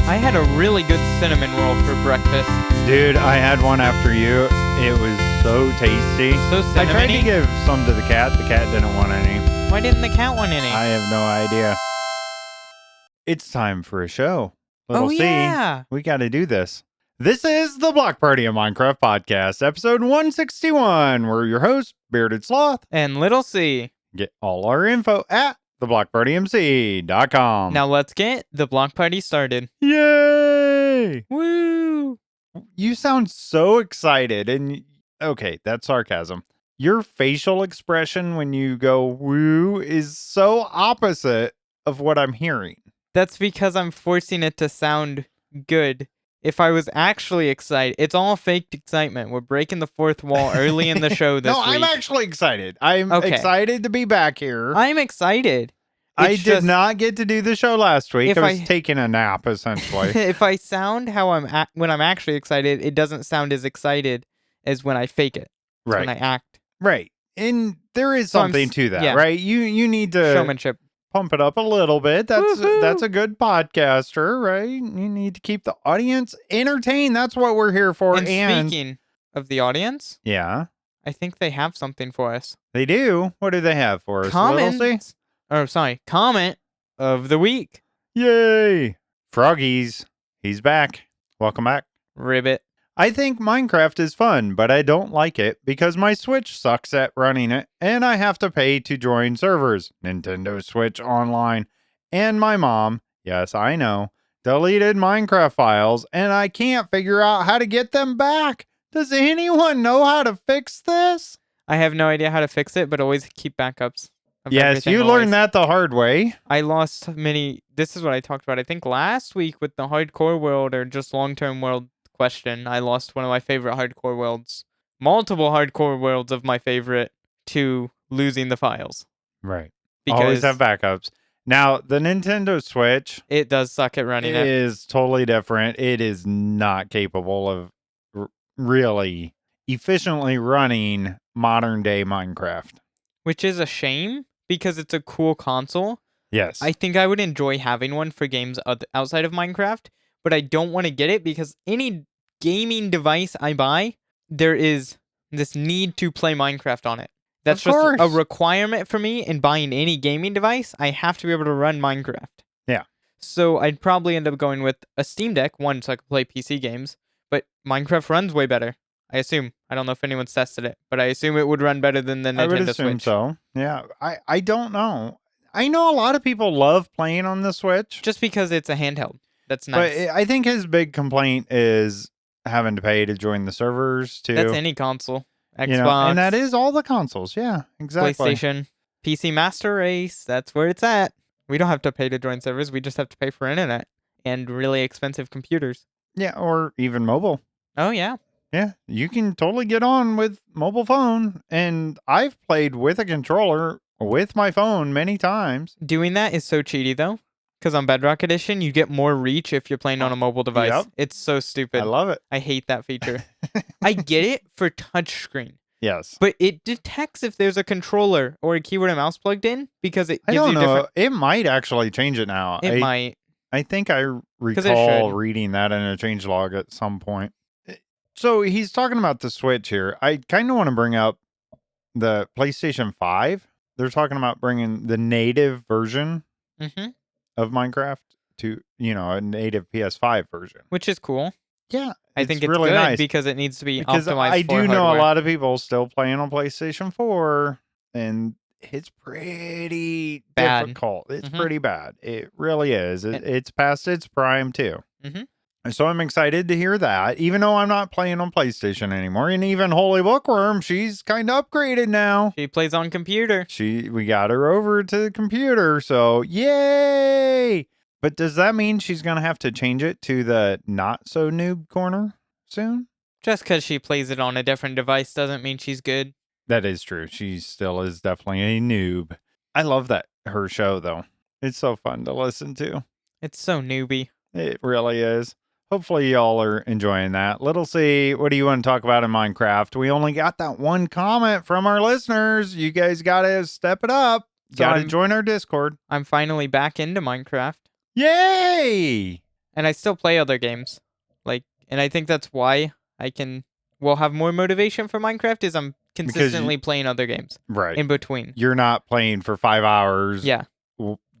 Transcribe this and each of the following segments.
I had a really good cinnamon roll for breakfast. Dude, I had one after you. It was so tasty. So I tried to cinnamony? give some to the cat. The cat didn't want any. Why didn't the cat want any? I have no idea. It's time for a show. Little C, yeah. we got to do this. This is the Block Party of Minecraft podcast, episode 161. We're your hosts, Bearded Sloth. And little C. Get all our info at theblockpartymc.com. Now let's get the block party started. Yay! Woo! You sound so excited. And okay, that's sarcasm. Your facial expression when you go woo is so opposite of what I'm hearing. That's because I'm forcing it to sound good. If I was actually excited, it's all faked excitement. We're breaking the fourth wall early in the show this No, week. I'm actually excited. I'm excited to be back here. I'm excited. I did not get to do the show last week. I was taking a nap, essentially. If I sound how when I'm actually excited, it doesn't sound as excited as when I fake it. Right. When I act. Right. And there is something to that, right? You need to showmanship. Pump it up a little bit. That's a good podcaster, right? You need to keep the audience entertained. That's what we're here for. And speaking of the audience, yeah, I think they have something for us. They do. What do they have for us? Comment of the week. Yay! Froggies, he's back. Welcome back. Ribbit. I think Minecraft is fun, but I don't like it because my Switch sucks at running it, and I have to pay to join servers, Nintendo Switch Online, and my mom, yes, I know, deleted Minecraft files, and I can't figure out how to get them back. Does anyone know how to fix this? I have no idea how to fix it, but always keep backups. Yes, you learned that the hard way. I lost many. This is what I talked about, I think, last week with the hardcore world or just long-term world question. I lost one of my favorite hardcore worlds, multiple hardcore worlds of my favorite, to losing the files. Right. Because always have backups. Now, the Nintendo Switch, it does suck at running it. It is totally different. It is not capable of really efficiently running modern day Minecraft. Which is a shame because it's a cool console. Yes. I think I would enjoy having one for games outside of Minecraft, but I don't want to get it because any gaming device I buy, there is this need to play Minecraft on it. That's just a requirement for me in buying any gaming device. I have to be able to run Minecraft. Yeah. So I'd probably end up going with a Steam Deck, one so I could play PC games, but Minecraft runs way better. I assume. I don't know if anyone's tested it, but I assume it would run better than the Nintendo Switch. I would assume so. Yeah. I don't know. I know a lot of people love playing on the Switch. Just because it's a handheld. That's nice. But I think his big complaint is having to pay to join the servers too. That's any console. Xbox. You know, and that is all the consoles. Yeah, exactly. PlayStation. PC Master Race. That's where it's at. We don't have to pay to join servers. We just have to pay for internet and really expensive computers. Yeah, or even mobile. Oh, yeah. Yeah, you can totally get on with mobile phone. And I've played with a controller with my phone many times. Doing that is so cheaty, though. Because on Bedrock Edition, you get more reach if you're playing on a mobile device. Yep. It's so stupid. I love it. I hate that feature. I get it for touchscreen. Yes. But it detects if there's a controller or a keyboard and mouse plugged in because it gives you different... It might actually change it now. It might. I think I recall reading that in a changelog at some point. So he's talking about the Switch here. I kind of want to bring up the PlayStation 5. They're talking about bringing the native version of Minecraft to, a native PS5 version. Which is cool. Yeah. I think it's really good nice because it needs to be because optimized I for do know hardware. a lot of people still playing on PlayStation 4, and it's pretty difficult. It's pretty bad. It really is. It's past its prime, too. So I'm excited to hear that, even though I'm not playing on PlayStation anymore. And even HolyBookworm, she's kind of upgraded now. She plays on computer. We got her over to the computer, so yay! But does that mean she's going to have to change it to the not-so-noob corner soon? Just because she plays it on a different device doesn't mean she's good. That is true. She still is definitely a noob. I love her show, though. It's so fun to listen to. It's so newbie. It really is. Hopefully y'all are enjoying that. Little C, what do you want to talk about in Minecraft? We only got that one comment from our listeners. You guys got to step it up. Got to join our Discord. I'm finally back into Minecraft. Yay! And I still play other games. And I think that's why will have more motivation for Minecraft is I'm consistently playing other games right. in between. You're not playing for 5 hours. Yeah.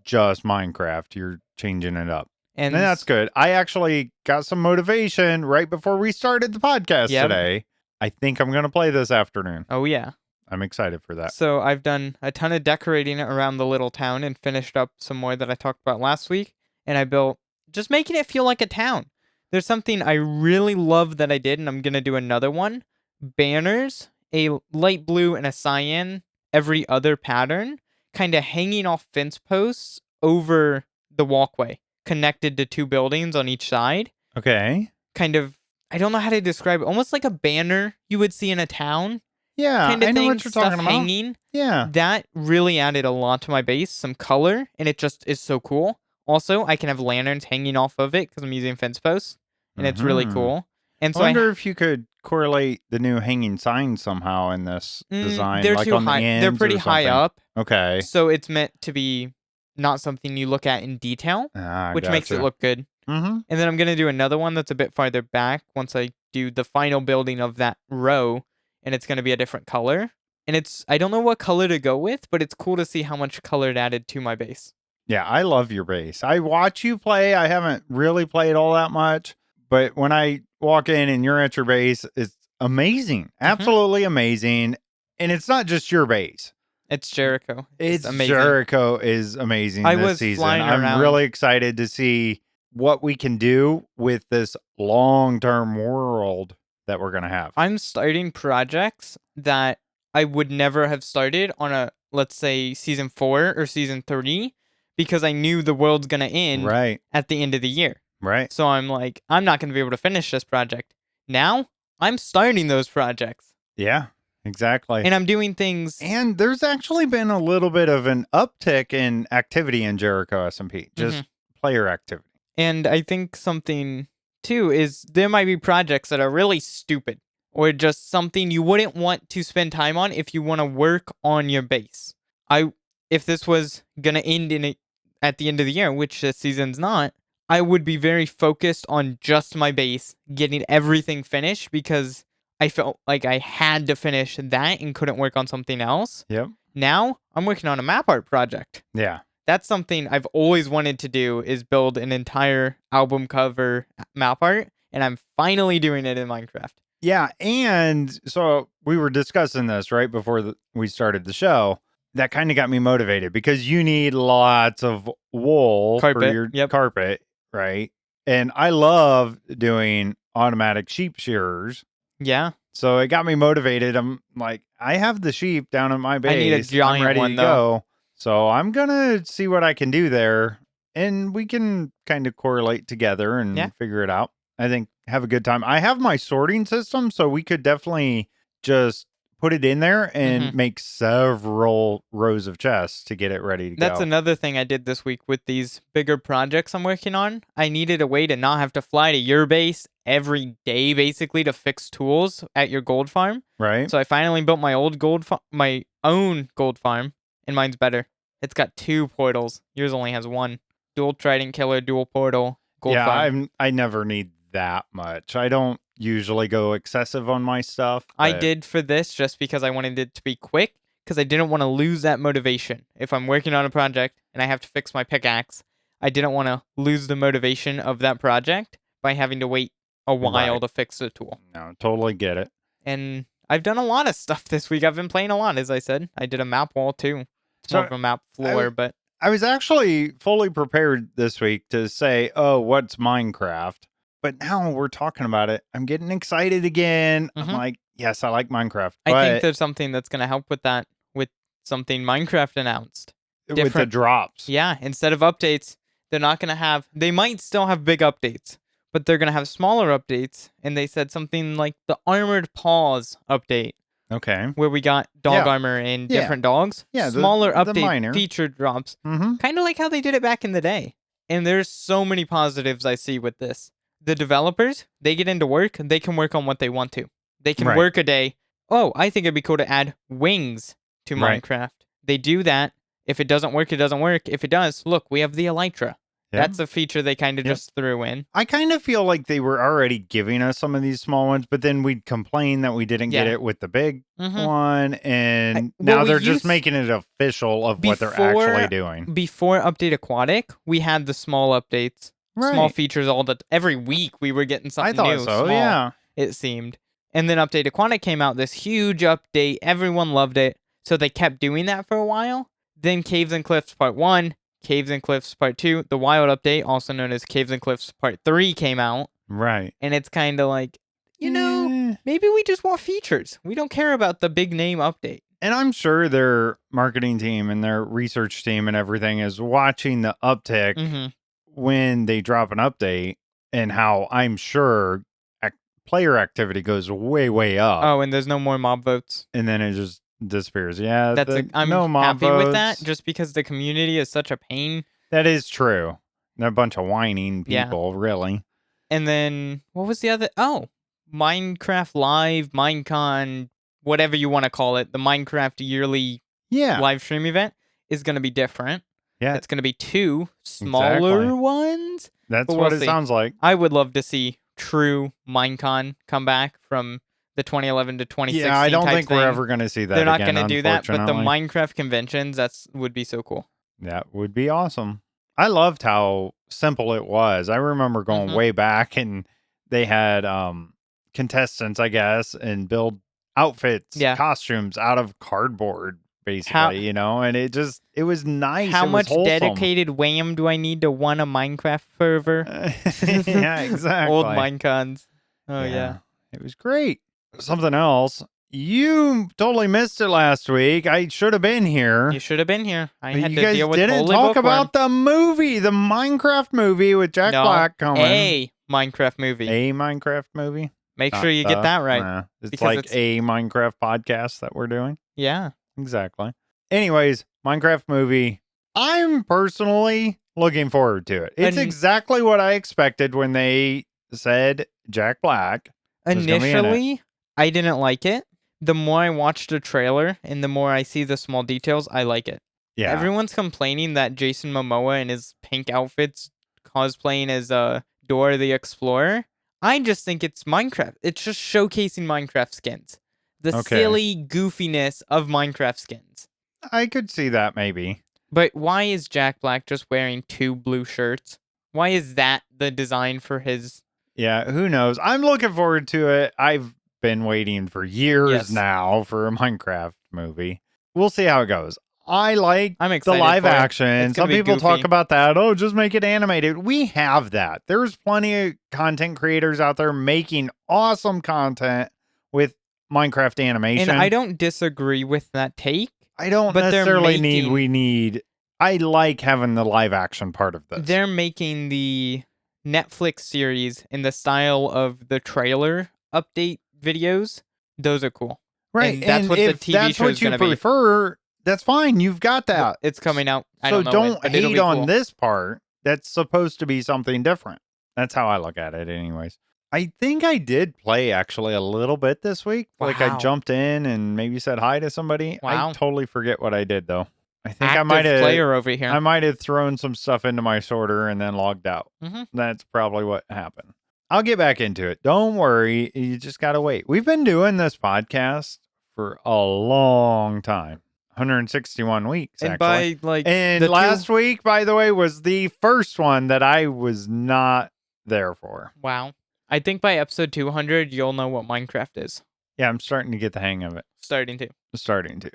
Just Minecraft. You're changing it up. And that's good. I actually got some motivation right before we started the podcast today. I think I'm going to play this afternoon. Oh, yeah. I'm excited for that. So I've done a ton of decorating around the little town and finished up some more that I talked about last week. And I built, just making it feel like a town. There's something I really love that I did, and I'm going to do another one. Banners, a light blue and a cyan, every other pattern, kind of hanging off fence posts over the walkway, connected to 2 buildings on each side. Okay. Kind of, I don't know how to describe it, almost like a banner you would see in a town. Yeah, Kind of I know thing, what you're talking about. Hanging. Yeah. That really added a lot to my base, some color, and it just is so cool. Also, I can have lanterns hanging off of it because I'm using fence posts, and it's really cool. And so I wonder if you could correlate the new hanging signs somehow in this design. They're like too on high. The ends they're pretty high up. Okay. So it's meant to be not something you look at in detail, which makes it look good. Mm-hmm. And then I'm going to do another one that's a bit farther back once I do the final building of that row, and it's going to be a different color. And I don't know what color to go with, but it's cool to see how much color it added to my base. Yeah, I love your base. I watch you play. I haven't really played all that much, but when I walk in and you're at your base, it's amazing. Absolutely amazing. And it's not just your base. It's Jericho. It's amazing. Jericho is amazing this season. I'm really excited to see what we can do with this long-term world that we're going to have. I'm starting projects that I would never have started on let's say, season 4 or season 3, because I knew the world's going to end at the end of the year. Right. So I'm like, I'm not going to be able to finish this project. Now, I'm starting those projects. Yeah, exactly. And I'm doing things. And there's actually been a little bit of an uptick in activity in Jericho SMP, just player activity. And I think something, too, is there might be projects that are really stupid, or just something you wouldn't want to spend time on if you want to work on your base. If this was going to end at the end of the year, which this season's not, I would be very focused on just my base, getting everything finished, because I felt like I had to finish that and couldn't work on something else. Yep. Now, I'm working on a map art project. Yeah. That's something I've always wanted to do, is build an entire album cover map art, and I'm finally doing it in Minecraft. Yeah, and so we were discussing this right before we started the show. That kind of got me motivated, because you need lots of wool for your carpet, right? And I love doing automatic sheep shearers. Yeah. So it got me motivated. I'm like, I have the sheep down at my base. I need a giant I'm ready one, to though. go. So I'm going to see what I can do there, and we can kind of correlate together and figure it out. I think have a good time. I have my sorting system, so we could definitely just put it in there and make several rows of chests to get it ready to go. That's another thing I did this week with these bigger projects I'm working on. I needed a way to not have to fly to your base every day, basically, to fix tools at your gold farm. Right. So I finally built my own gold farm, and mine's better. It's got 2 portals. Yours only has 1. Dual trident killer, dual portal, gold farm. I never need that much. I don't usually go excessive on my stuff. I did for this just because I wanted it to be quick, because I didn't want to lose that motivation. If I'm working on a project and I have to fix my pickaxe, I didn't want to lose the motivation of that project by having to wait a while to fix the tool. No, totally get it. And I've done a lot of stuff this week. I've been playing a lot, as I said. I did a map wall too. It's more of a map floor, but I was actually fully prepared this week to say, oh, what's Minecraft? But now we're talking about it, I'm getting excited again. I'm like, yes, I like Minecraft. I think there's something that's going to help with that, with something Minecraft announced. With the drops. Yeah, instead of updates, they're not going to have... They might still have big updates, but they're going to have smaller updates. And they said something like the Armored Paws update. Okay. Where we got dog armor and different dogs. Yeah, smaller the update minor feature drops. Kind of like how they did it back in the day. And there's so many positives I see with this. The developers, they get into work, they can work on what they want to. They can work a day. Oh, I think it'd be cool to add wings to Minecraft. They do that. If it doesn't work, it doesn't work. If it does, look, we have the elytra. Yep. That's a feature they kind of Yep. just threw in. I kind of feel like they were already giving us some of these small ones, but then we'd complain that we didn't get Yeah. it with the big Mhm. one, and well, now we they're just used- making it official of what they're actually Before- doing. Before Update Aquatic, we had the small updates, small Right. features every week we were getting I something thought new, so, small, yeah. it seemed. And then Update Aquatic came out, this huge update, everyone loved it, so they kept doing that for a while. Then Caves and Cliffs Part 1, Caves and Cliffs Part 2, the Wild Update, also known as Caves and Cliffs Part 3 came out, Right. and it's kind of like, Eh. maybe we just want features. We don't care about the big name update. And I'm sure their marketing team and their research team and everything is watching the uptick Mhm. when they drop an update, and how I'm sure player activity goes way, way up. Oh, and there's no more mob votes. And then it just disappears. Yeah, I'm no mob happy with that, votes. just because the community is such a pain. That is true. They're a bunch of whining Yeah. people, really. And then, what was the other? Oh, Minecraft Live, Minecon, whatever you want to call it, the Minecraft yearly Yeah. live stream event is going to be different. Yeah. It's going to be 2 smaller Exactly. ones. That's but what we'll it see. sounds like. I would love to see true Minecon come back from the 2011 to 2016 Yeah, I don't type think thing. we're ever going to see that They're not again, going to do that, but the unfortunately. Minecraft conventions, would be so cool. That would be awesome. I loved how simple it was. I remember going Mhm. way back, and they had contestants, I guess, and build outfits, Yeah. costumes out of cardboard, basically, and it was nice. How It was much wholesome. dedicated wham do I need to want a Minecraft fervor? Yeah, exactly. Old Minecons. Oh, yeah. It was great. Something else. You totally missed it last week. I should have been here. You should have been here. I had You to guys deal with didn't Holy talk Bookworm. about the movie, the Minecraft movie with Jack No, Black coming. a Minecraft movie. A Minecraft movie? Make Not sure you get the. that right. Nah, it's because like it's- a Minecraft podcast that we're doing. Yeah. Exactly. Anyways, Minecraft movie. I'm personally looking forward to it. It's And- exactly what I expected when they said Jack Black. was gonna be in it. Initially, I didn't like it. The more I watch the trailer and the more I see the small details, I like it. Yeah. Everyone's complaining that Jason Momoa in his pink outfits cosplaying as Dora the Explorer. I just think it's Minecraft. It's just showcasing Minecraft skins. The Okay. silly goofiness of Minecraft skins. I could see that maybe. But why is Jack Black just wearing 2 blue shirts? Why is that the design for his... Yeah, who knows? I'm looking forward to it. I've been waiting for years Yes. now for a Minecraft movie. We'll see how it goes. I like I'm the excited live for it. action. It's gonna Some be people talk goofy. about that. Oh, just make it animated. We have that. There's plenty of content creators out there making awesome content with Minecraft animation. And I don't disagree with that take. I don't but they're necessarily making- I like having the live action part of this. They're making the Netflix series in the style of the trailer update videos. Those are cool. Right. And that's what the if TV that's show what is you gonna be. prefer, that's fine. You've got that. It's coming out. I So don't know when, don't but it'll hate be on cool. this part. That's supposed to be something different. That's how I look at it anyways. I think I did play actually a little bit this week. Like I Wow. jumped in and maybe said hi to somebody. Wow. I totally forget what I did though. I think Active I might have player over here. I might have thrown some stuff into my sorter and then logged out. Mhm. That's probably what happened. I'll get back into it. Don't worry. You just got to wait. We've been doing this podcast for a long time. 161 weeks, and actually. by like And the last week, by the way, was the first one that I was not there for. wow. I think by episode 200, you'll know what Minecraft is. Yeah, I'm starting to get the hang of it. Starting to. Starting to.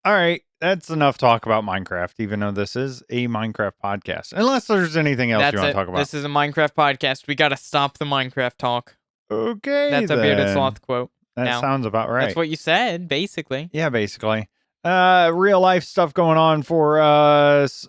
All right. That's enough talk about Minecraft, even though this is a Minecraft podcast. Unless there's anything else That's you want it. to talk about. This is a Minecraft podcast. We got to stop the Minecraft talk. Okay. That's a Bearded then. Sloth quote. That now. sounds about right. That's what you said, basically. Yeah, basically. Real life stuff going on for us.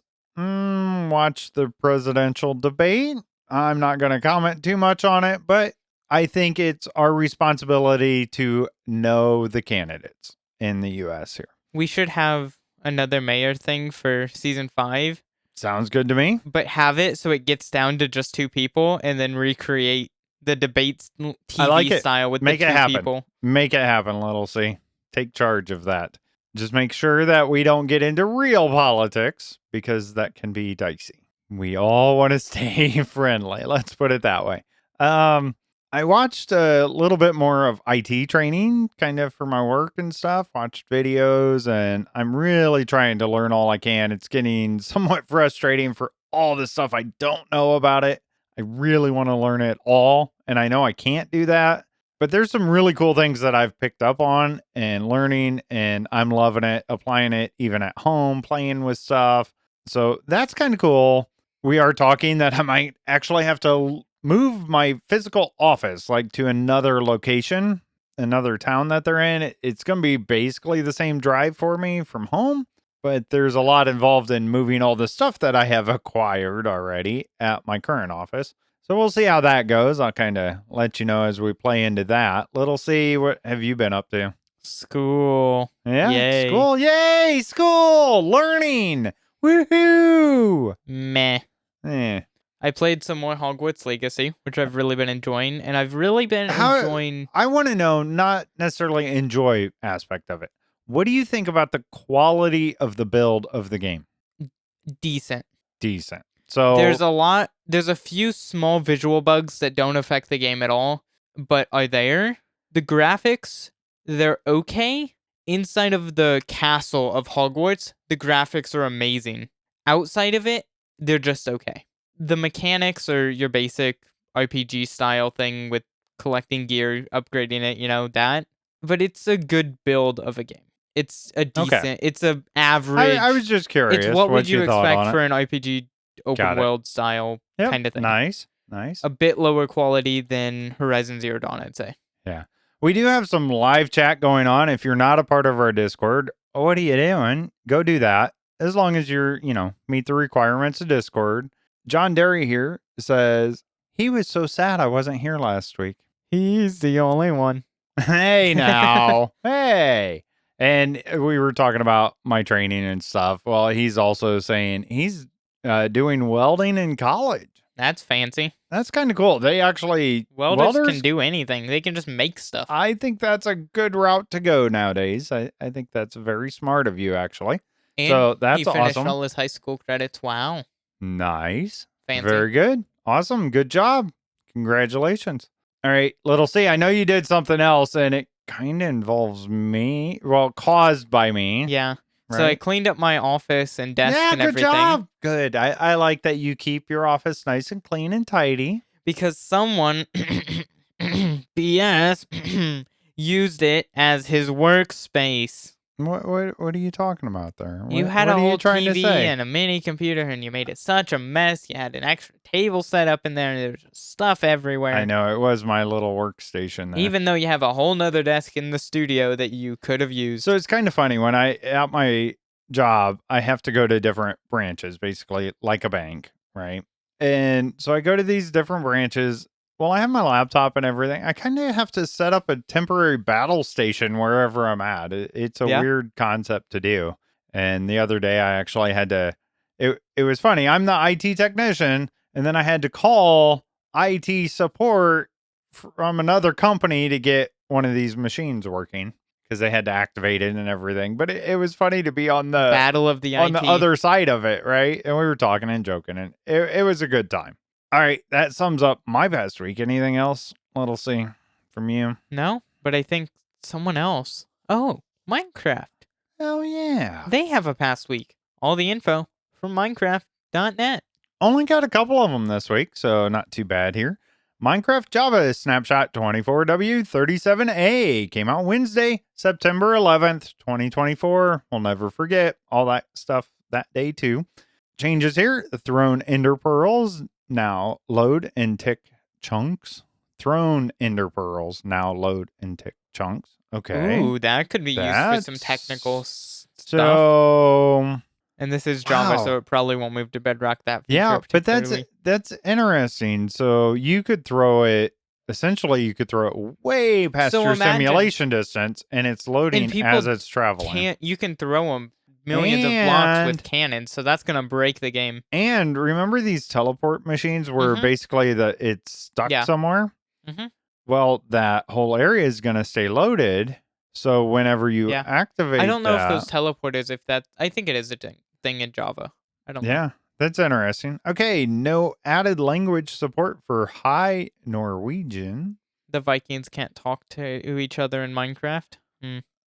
Watch the presidential debate. I'm not going to comment too much on it, but I think it's our responsibility to know the candidates in the U.S. here. We should have another mayor thing for season 5, Sounds good to me. but have it so it gets down to just 2 people and then recreate the debates TV I like it. style with Make the it 2 happen. people. Make it happen, Little C. Take charge of that. Just make sure that we don't get into real politics because that can be dicey. We all want to stay friendly. Let's put it that way. I watched a little bit more of IT training kind of for my work and stuff, watched videos, and I'm really trying to learn all I can. It's getting somewhat frustrating for all the stuff I don't know about it. I really want to learn it all, and I know I can't do that. But there's some really cool things that I've picked up on and learning, and I'm loving it, applying it even at home, playing with stuff. So that's kind of cool. We are talking that I might actually have to move my physical office like to another location, another town that they're in. It's going to be basically the same drive for me from home, but there's a lot involved in moving all the stuff that I have acquired already at my current office. So we'll see how that goes. I'll kind of let you know as we play into that. Little C, what have you been up to? School. Yeah, Yay. school. Yay, school, learning. Woohoo. Meh. Eh. I played some more Hogwarts Legacy, which I've really been enjoying, and I've really been enjoying. I want to know, not necessarily enjoy aspect of it. What do you think about the quality of the build of the game? Decent. Decent. So There's a few small visual bugs that don't affect the game at all, but are there. The graphics, they're okay. Inside of the castle of Hogwarts, the graphics are amazing. Outside of it, they're just okay. The mechanics are your basic RPG style thing with collecting gear, upgrading it, that. But it's a good build of a game. It's a decent, it's a average. I was just curious. It's what would you thought expect on for it. an RPG open world style kind of thing. Nice. A bit lower quality than Horizon Zero Dawn, I'd say. Yeah. We do have some live chat going on. If you're not a part of our Discord, what are you doing? Go do that. As long as you're, meet the requirements of Discord. John Derry here says, he was so sad I wasn't here last week. He's the only one. Hey now. Hey. And we were talking about my training and stuff. Well, he's also saying he's doing welding in college. That's fancy. That's kind of cool. They actually welders can do anything. They can just make stuff. I think that's a good route to go nowadays. I think that's very smart of you, actually. And so that's he finished awesome. all his high school credits. Wow. Nice. Fancy. Very good. Awesome. Good job. Congratulations. All right, little C, I know you did something else, and it kind of involves me. Well, caused by me. Yeah. Right? So I cleaned up my office and desk and good everything. Job. Good. I like that you keep your office nice and clean and tidy. Because someone, BS, used it as his workspace. What are you talking about there? You had a whole TV and a mini computer, and you made it such a mess. You had an extra table set up in there, and there was stuff everywhere. I know, it was my little workstation there. Even though you have a whole nother desk in the studio that you could have used. So it's kind of funny. When at my job, I have to go to different branches, basically like a bank, right? And so I go to these different branches. Well, I have my laptop and everything. I kind of have to set up a temporary battle station wherever I'm at. It's a weird concept to do. And the other day, I actually had to. It was funny. I'm the IT technician, and then I had to call IT support from another company to get one of these machines working because they had to activate it and everything. But it was funny to be on the battle of the on IT. the other side of it, right? And we were talking and joking, and it was a good time. All right, that sums up my past week. Anything else, little C, from you? No, but I think someone else. Oh, Minecraft. Oh, yeah. They have a past week. All the info from Minecraft.net. Only got a couple of them this week, so not too bad here. Minecraft Java Snapshot 24W37A came out Wednesday, September 11th, 2024. We'll never forget all that stuff that day, too. Changes here. The thrown ender pearls now load and tick chunks. Thrown ender pearls now load and tick chunks. Okay. Ooh, that could be used for some technical stuff. So, and this is Java, so it probably won't move to Bedrock that feature. Yeah, but that's interesting. So you could throw it. Essentially, you could throw it way past your simulation distance, and it's loading as it's traveling. You can throw them millions of blocks with cannons, so that's gonna break the game. And remember these teleport machines where basically it's stuck somewhere? Mm-hmm. Well, that whole area is gonna stay loaded. So whenever you activate, I don't know if those teleporters, I think it is a thing in Java. I don't know. Yeah, That's interesting. Okay, no added language support for High Norwegian. The Vikings can't talk to each other in Minecraft.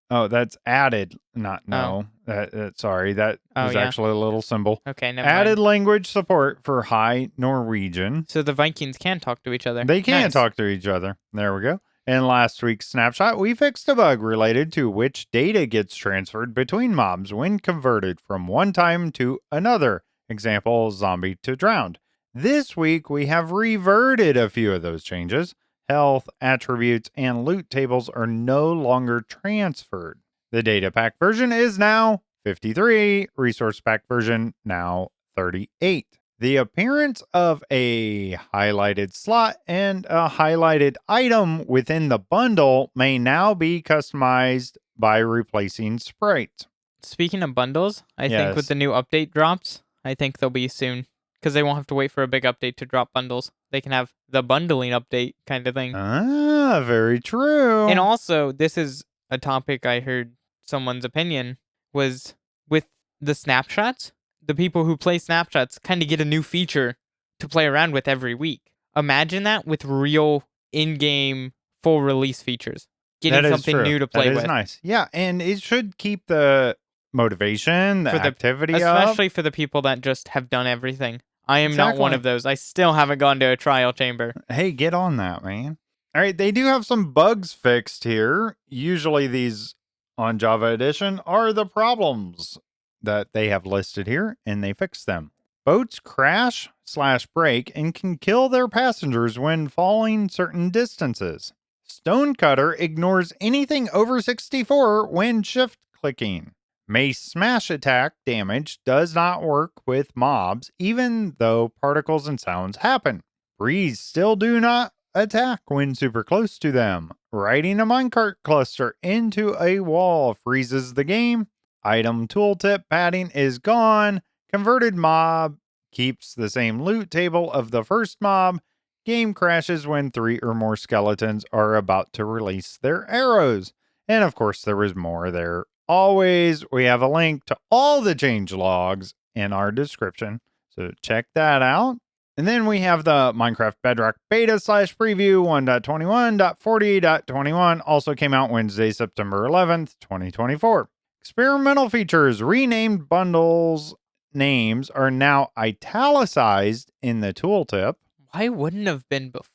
Oh, that's added, not Oh. no. Sorry, that Oh, was yeah. actually a little symbol. Okay, never Added mind. language support for High Norwegian. So the Vikings can talk to each other. They can Nice. talk to each other. There we go. In last week's snapshot, we fixed a bug related to which data gets transferred between mobs when converted from one time to another. Example, zombie to drowned. This week, we have reverted a few of those changes. Health, attributes, and loot tables are no longer transferred. The data pack version is now 53, resource pack version now 38. The appearance of a highlighted slot and a highlighted item within the bundle may now be customized by replacing sprites. Speaking of bundles, I think with Yes. the new update drops, I think they'll be soon. Because they won't have to wait for a big update to drop bundles. They can have the bundling update kind of thing. Ah, very true. And also, this is a topic I heard someone's opinion was with the snapshots. The people who play snapshots kind of get a new feature to play around with every week. Imagine that with real in-game full release features. Getting That is something true. new to play That is with. nice. Yeah, and it should keep the motivation, the For the activity up. Especially for the people that just have done everything. I am not one Exactly. of those. I still haven't gone to a trial chamber. Hey, get on that, man. All right, they do have some bugs fixed here. Usually these on Java Edition are the problems that they have listed here, and they fix them. Boats crash/break and can kill their passengers when falling certain distances. Stonecutter ignores anything over 64 when shift clicking. Mace smash attack damage does not work with mobs, even though particles and sounds happen. Breeze still do not attack when super close to them. Riding a minecart cluster into a wall freezes the game. Item tooltip padding is gone. Converted mob keeps the same loot table of the first mob. Game crashes when 3 or more skeletons are about to release their arrows. And of course, there was more there. Always, we have a link to all the change logs in our description. So check that out. And then we have the Minecraft Bedrock beta/preview 1.21.40.21. Also came out Wednesday, September 11th, 2024. Experimental features. Renamed bundles names are now italicized in the tooltip. Why wouldn't have been before?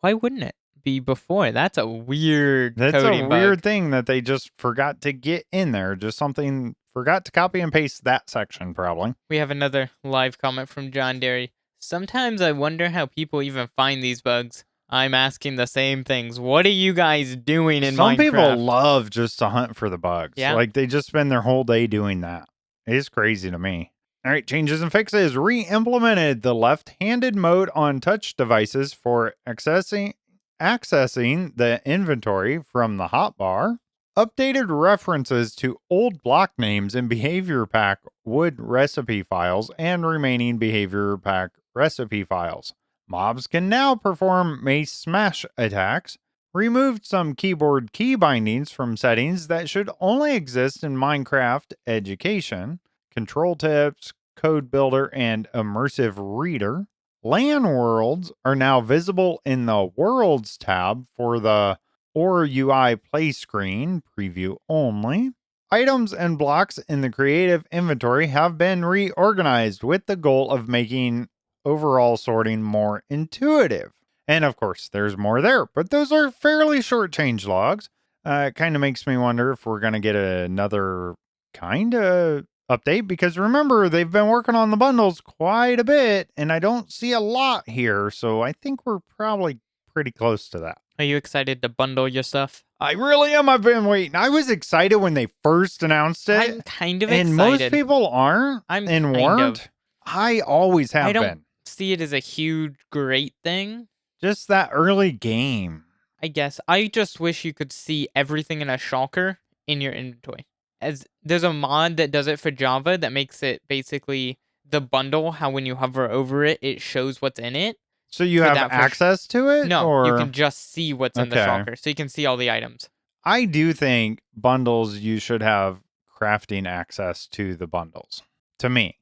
Why wouldn't it be before? That's a weird That's coding a weird bug. thing that they just forgot to get in there. Just something, forgot to copy and paste that section, probably. We have another live comment from John Derry. Sometimes I wonder how people even find these bugs. I'm asking the same things. What are you guys doing in Some Minecraft? people love just to hunt for the bugs. Yeah. Like they just spend their whole day doing that. It's crazy to me. All right, changes and fixes. Re-implemented the left-handed mode on touch devices for accessing the inventory from the hotbar. Updated references to old block names in behavior pack wood recipe files and remaining behavior pack recipe files. Mobs can now perform mace smash attacks. Removed some keyboard key bindings from settings that should only exist in Minecraft Education. Control tips, code builder, and immersive reader. LAN worlds are now visible in the Worlds tab for the or UI play screen, preview only. Items and blocks in the creative inventory have been reorganized with the goal of making overall sorting more intuitive. And of course, there's more there, but those are fairly short change logs. It kind of makes me wonder if we're going to get another kind of update because remember, they've been working on the bundles quite a bit and I don't see a lot here. So I think we're probably pretty close to that. Are you excited to bundle your stuff? I really am. I've been waiting. I was excited when they first announced it. I'm kind of and excited. most people aren't I'm and kind weren't. of. I always have I don't been. see it as a huge, great thing. Just that early game. I guess. I just wish you could see everything in a shulker in your inventory. As there's a mod that does it for Java that makes it basically the bundle, how when you hover over it, it shows what's in it. So you For have that for access to it? No, or you can just see what's in the Okay. shulker. So you can see all the items. I do think bundles you should have crafting access to the bundles. To me.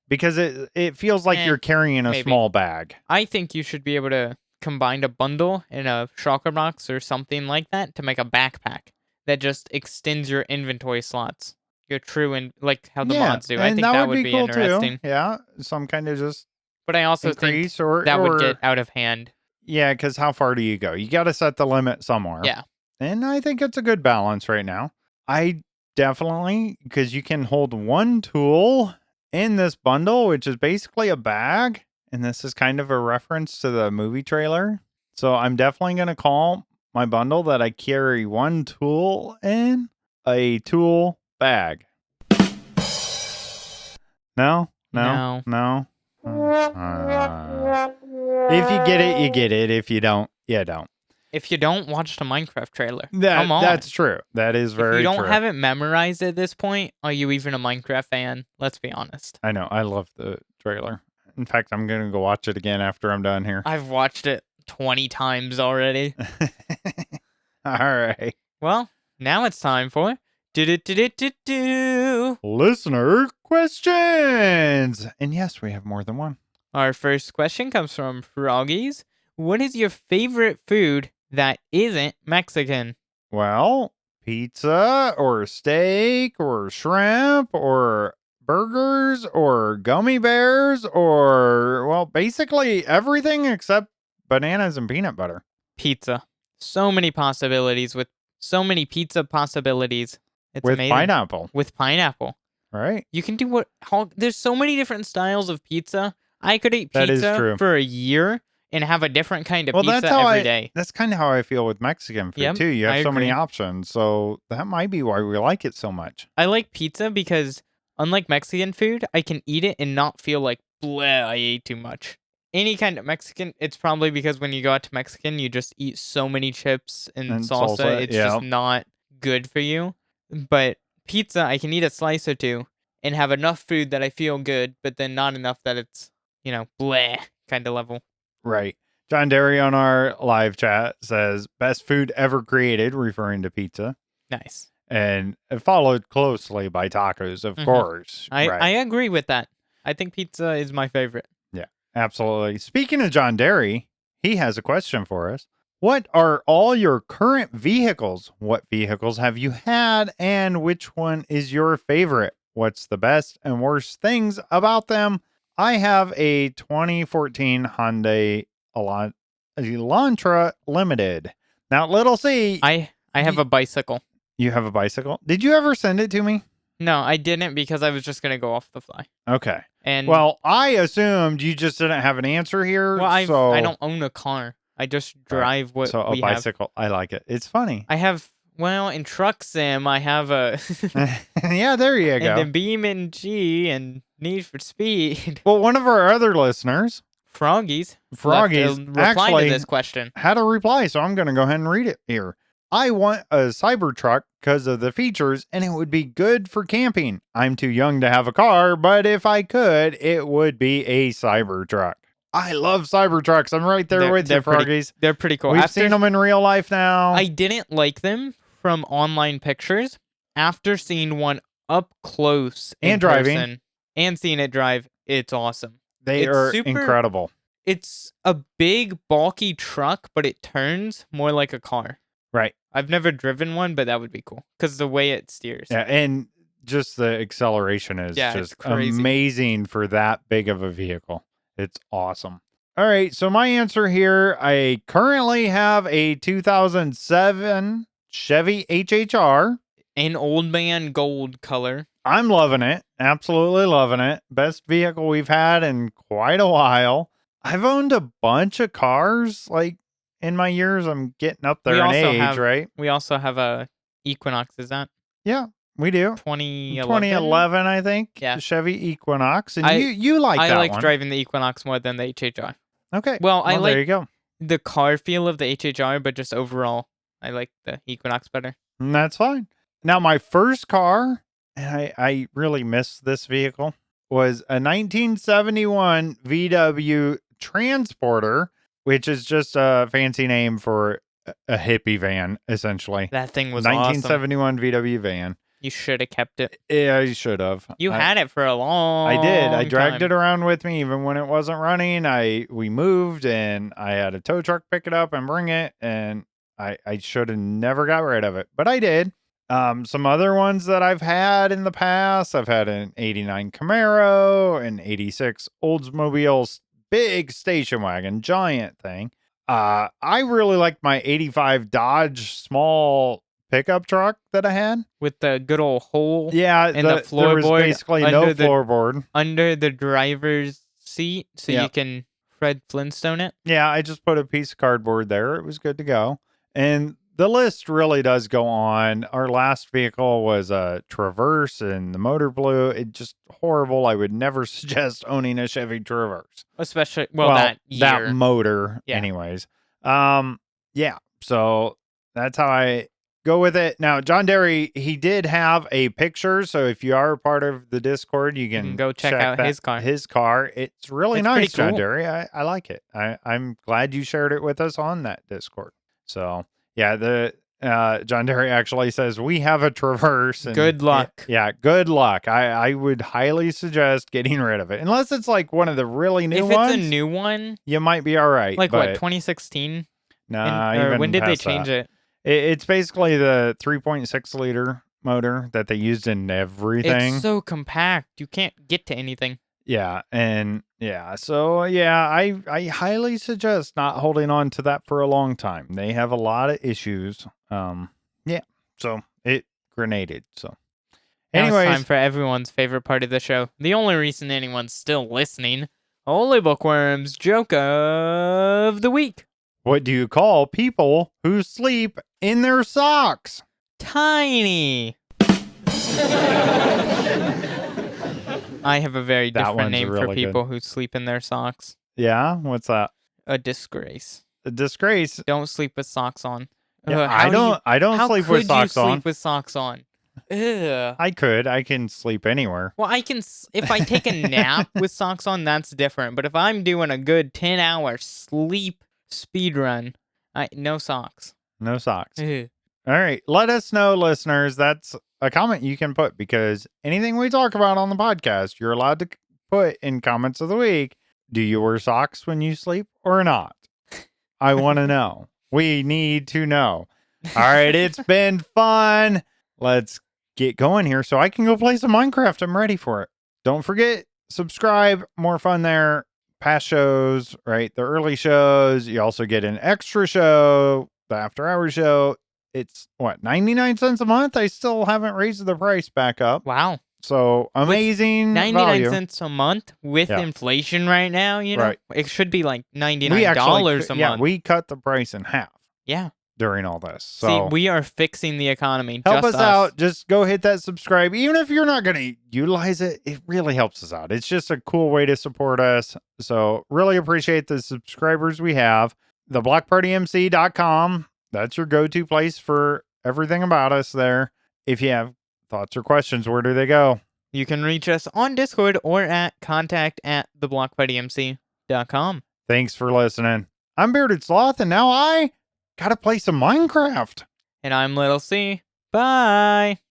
because it feels like Eh, you're carrying a maybe. small bag. I think you should be able to combine a bundle in a shulker box or something like that to make a backpack that just extends your inventory slots. Your true and like how the Yeah, mods do. I and think that that would would be be cool too. interesting. Yeah, some kind of just But I also think increase or that would get out of hand. yeah, because how far do you go? You got to set the limit somewhere. Yeah. And I think it's a good balance right now. I definitely, because you can hold one tool in this bundle, which is basically a bag. And this is kind of a reference to the movie trailer. So I'm definitely going to call my bundle that I carry one tool in a tool bag. No, no, No. no. If you get it, you get it. If you don't, you don't. If you don't watch the Minecraft trailer, come on. That's true. That is very If you don't true. have it memorized at this point, are you even a Minecraft fan? Let's be honest. I know. I love the trailer. In fact, I'm going to go watch it again after I'm done here. I've watched it 20 times already. All right. Well, now it's time for do. Listener questions. And yes, we have more than one. Our first question comes from Froggies. What is your favorite food that isn't Mexican? Well, pizza or steak or shrimp or burgers or gummy bears or, well, basically everything except bananas and peanut butter. Pizza. So many possibilities with so many pizza possibilities. It's With amazing. pineapple. With pineapple. Right. You can do there's so many different styles of pizza. I could eat That is pizza true. for a year and have a different kind of pizza that's how every day. That's kind of how I feel with Mexican food Yep, too. You have I so many agree. options. So that might be why we like it so much. I like pizza because unlike Mexican food, I can eat it and not feel like, bleh, I ate too much. Any kind of Mexican, it's probably because when you go out to Mexican, you just eat so many chips and salsa. It's just not good for you. But pizza, I can eat a slice or two and have enough food that I feel good, but then not enough that it's, bleh kind of level. Right. John Derry on our live chat says, best food ever created, referring to pizza. Nice. And followed closely by tacos, of course. I agree with that. I think pizza is my favorite. Yeah, absolutely. Speaking of John Derry, he has a question for us. What are all your current vehicles? What vehicles have you had, and which one is your favorite? What's the best and worst things about them? I have a 2014 Hyundai Elantra Limited. Now, little C. I have a bicycle. You have a bicycle? Did you ever send it to me? No, I didn't because I was just going to go off the fly. Okay. And well, I assumed you just didn't have an answer here. Well, I don't own a car. I just drive what so we a bicycle. Have. I like it. It's funny. I have, in Truck Sim, I have a... yeah, there you go. And then Beam and G and Need for Speed. Well, one of our other listeners... Froggies actually to this question. Had a reply, so I'm going to go ahead and read it here. I want a Cybertruck because of the features, and it would be good for camping. I'm too young to have a car, but if I could, it would be a Cybertruck. I love Cybertrucks. I'm right there with you, Froggies. They're pretty cool. We've seen them in real life now. I didn't like them from online pictures. After seeing one up close and driving and seeing it drive, it's awesome. They are incredible. It's a big, bulky truck, but it turns more like a car. Right. I've never driven one, but that would be cool because the way it steers. Yeah, and just the acceleration is just amazing for that big of a vehicle. It's awesome. All right, so my answer here, I currently have a 2007 Chevy HHR. An old man gold color. I'm loving it. Absolutely loving it. Best vehicle we've had in quite a while. I've owned a bunch of cars, like, in my years. I'm getting up there in age, right? We also have a Equinox, is that? Yeah, we do. 2011, I think. Yeah. Chevy Equinox. And you like that one. I like driving the Equinox more than the HHR. Okay. Well, I like there you go. The car feel of the HHR, but just overall, I like the Equinox better. And that's fine. Now, my first car, and I really miss this vehicle, was a 1971 VW Transporter, which is just a fancy name for a hippie van, essentially. That thing was 1971 awesome. VW van. You should have kept it. Yeah, I should have. You had it for a long I did. I dragged time. it around with me even when it wasn't running. We moved and I had a tow truck pick it up and bring it, and I should have never got rid of it, but I did. Some other ones that I've had in the past, I've had an 89 Camaro, an 86 Oldsmobile, big station wagon, giant thing. I really liked my 85 Dodge small pickup truck that I had. With the good old hole Yeah, and the there was floorboard basically no under the floorboard. under the driver's seat, so Yep. you can Fred Flintstone it. Yeah, I just put a piece of cardboard there. It was good to go. And the list really does go on. Our last vehicle was a Traverse and the motor blew. It just horrible. I would never suggest owning a Chevy Traverse. Especially that year. That motor, Yeah. anyways. Yeah. So that's how I go with it. Now, John Derry, he did have a picture. So if you are a part of the Discord, you can go check out his car. His car. It's really It's nice, pretty John cool. Derry. I like it. I'm glad you shared it with us on that Discord. So yeah, the John Derry actually says we have a Traverse. And Good luck. Yeah, good luck. I would highly suggest getting rid of it. Unless it's like one of the really new ones. If it's a new one, you might be all right. like but what, 2016? Nah, Or even when did they past change that. it? It's basically the 3.6 liter motor that they used in everything. It's so compact. You can't get to anything. Yeah, and yeah, so yeah, I highly suggest not holding on to that for a long time. They have a lot of issues. Yeah, so it grenaded. So, Now anyways, it's time for everyone's favorite part of the show. The only reason anyone's still listening. HolyBookworm's joke of the week. what do you call people who sleep in their socks? Tiny. I have a very That different one's name for really good. people who sleep in their socks. Yeah, what's that? A disgrace. A disgrace. Don't sleep with socks on. Yeah, Ugh, I don't how sleep could with socks you sleep on. with socks on? Ugh. I can sleep anywhere. Well, if I take a nap with socks on, that's different. But if I'm doing a good 10-hour sleep speed run, no socks. No socks. Ugh. All right. Let us know, listeners. That's a comment you can put, because anything we talk about on the podcast, you're allowed to put in comments of the week. Do you wear socks when you sleep or not? I want to know. We need to know. All right. It's been fun. Let's get going here so I can go play some Minecraft. I'm ready for it. Don't forget, subscribe. More fun there. Past shows, right? The early shows. You also get an extra show, the after hours show. It's what, 99 cents a month? I still haven't raised the price back up. Wow. So amazing. 99 value. cents a month with inflation right now, you know? Right. It should be like $99 a Yeah, month. we cut the price in half Yeah. during all this. See, So we are fixing the economy. help just us out. Just go hit that subscribe. Even if you're not going to utilize it, it really helps us out. It's just a cool way to support us. So really appreciate the subscribers we have. TheBlockPartyMC.com. That's your go-to place for everything about us there. If you have thoughts or questions, where do they go? You can reach us on Discord or at contact@theblockpartymc.com. Thanks for listening. I'm Bearded Sloth, and now I gotta play some Minecraft. And I'm Little C. Bye.